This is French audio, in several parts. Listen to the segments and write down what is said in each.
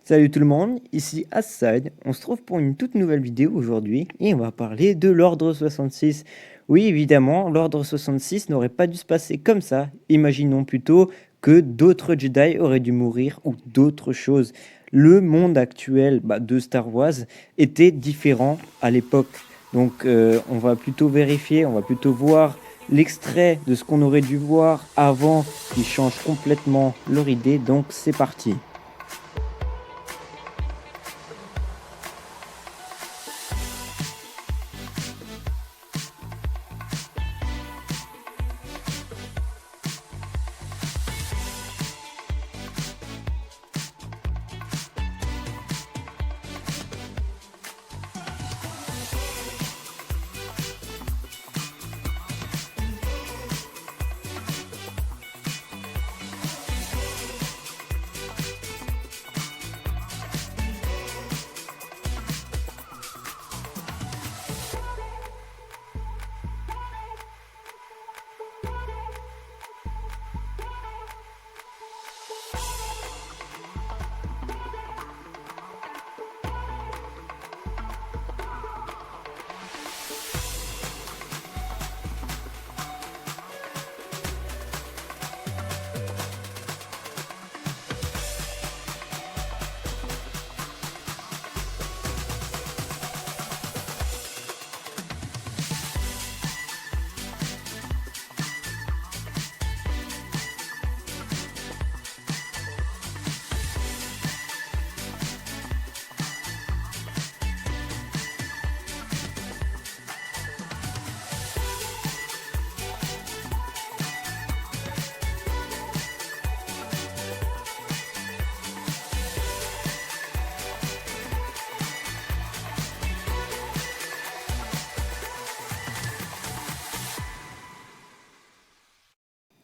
Salut tout le monde, ici Assad, on se trouve pour une toute nouvelle vidéo aujourd'hui et on va parler de l'Ordre 66. Oui évidemment, l'Ordre 66 n'aurait pas dû se passer comme ça, imaginons plutôt que d'autres Jedi auraient dû mourir ou d'autres choses. Le monde actuel de Star Wars était différent à l'époque, donc on va plutôt vérifier, on va plutôt voir l'extrait de ce qu'on aurait dû voir avant qui change complètement leur idée, donc c'est parti.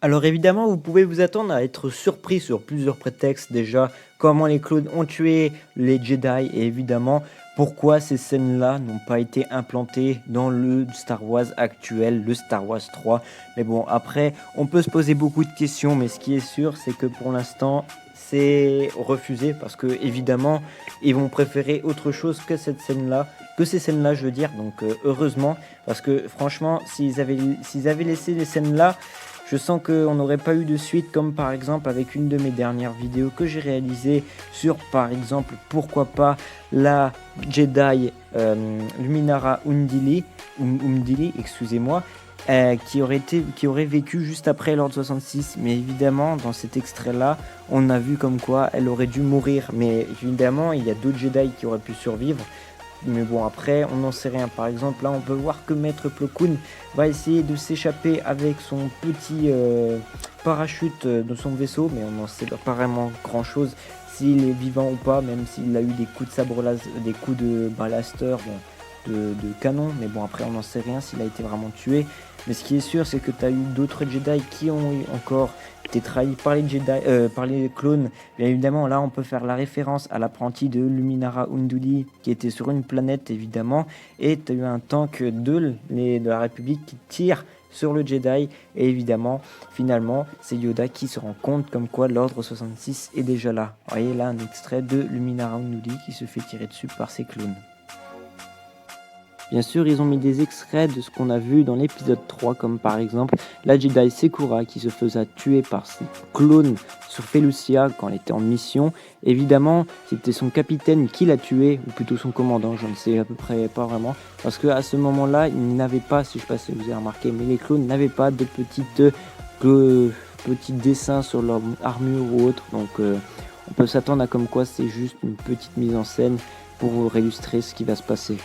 Alors évidemment, vous pouvez vous attendre à être surpris sur plusieurs prétextes. Déjà, comment les clones ont tué les Jedi et évidemment, pourquoi ces scènes-là n'ont pas été implantées dans le Star Wars actuel, le Star Wars 3. Mais bon, après, on peut se poser beaucoup de questions, mais ce qui est sûr, c'est que pour l'instant, c'est refusé parce que évidemment, ils vont préférer autre chose que cette scène-là, que ces scènes-là, je veux dire. Donc heureusement, parce que franchement, s'ils avaient laissé les scènes-là, je sens qu'on n'aurait pas eu de suite, comme par exemple avec une de mes dernières vidéos que j'ai réalisée sur, par exemple, pourquoi pas la Jedi Luminara Undili, excusez-moi, qui aurait vécu juste après l'Ordre 66. Mais évidemment, dans cet extrait-là, on a vu comme quoi elle aurait dû mourir. Mais évidemment, il y a d'autres Jedi qui auraient pu survivre. Mais bon, après, on n'en sait rien. Par exemple, là, on peut voir que Maître Plo Koon va essayer de s'échapper avec son petit parachute de son vaisseau, mais on n'en sait pas vraiment grand-chose s'il est vivant ou pas, même s'il a eu des coups de sabre laser, des coups de blaster, de canon. Mais bon, après, on n'en sait rien s'il a été vraiment tué. Mais ce qui est sûr, c'est que tu as eu d'autres Jedi qui ont encore été trahis par les Jedi, par les clones. Bien évidemment, là, on peut faire la référence à l'apprenti de Luminara Unduli qui était sur une planète, évidemment. Et tu as eu un tank de la République qui tire sur le Jedi. Et évidemment, finalement, c'est Yoda qui se rend compte comme quoi l'Ordre 66 est déjà là. Vous voyez là un extrait de Luminara Unduli qui se fait tirer dessus par ses clones. Bien sûr, ils ont mis des extraits de ce qu'on a vu dans l'épisode 3, comme par exemple la Jedi Sekura qui se faisait tuer par ses clones sur Felucia quand elle était en mission. Évidemment, c'était son capitaine qui l'a tué, ou plutôt son commandant, je ne sais à peu près pas vraiment, parce qu'à ce moment-là, ils n'avaient pas, si je ne sais pas si vous avez remarqué, mais les clones n'avaient pas de petits dessins sur leur armure ou autre, donc on peut s'attendre à comme quoi c'est juste une petite mise en scène pour illustrer ce qui va se passer.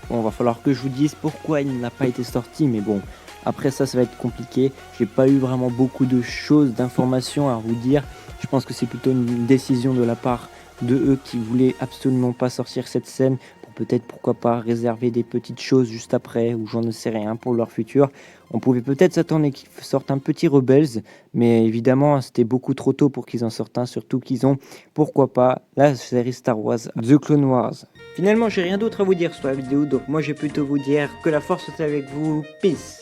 Bon, va falloir que je vous dise pourquoi il n'a pas été sorti, mais bon, après ça va être compliqué. J'ai pas eu vraiment beaucoup de choses, d'informations à vous dire. Je pense que c'est plutôt une décision de la part de eux qui voulaient absolument pas sortir cette scène pour peut-être, pourquoi pas, réserver des petites choses juste après, ou j'en ne sais rien pour leur futur. On pouvait peut-être s'attendre qu'ils sortent un petit Rebels, mais évidemment, c'était beaucoup trop tôt pour qu'ils en sortent un, surtout qu'ils ont, pourquoi pas, la série Star Wars, The Clone Wars. Finalement, j'ai rien d'autre à vous dire sur la vidéo, donc moi j'ai plutôt vous dire que la force est avec vous. Peace.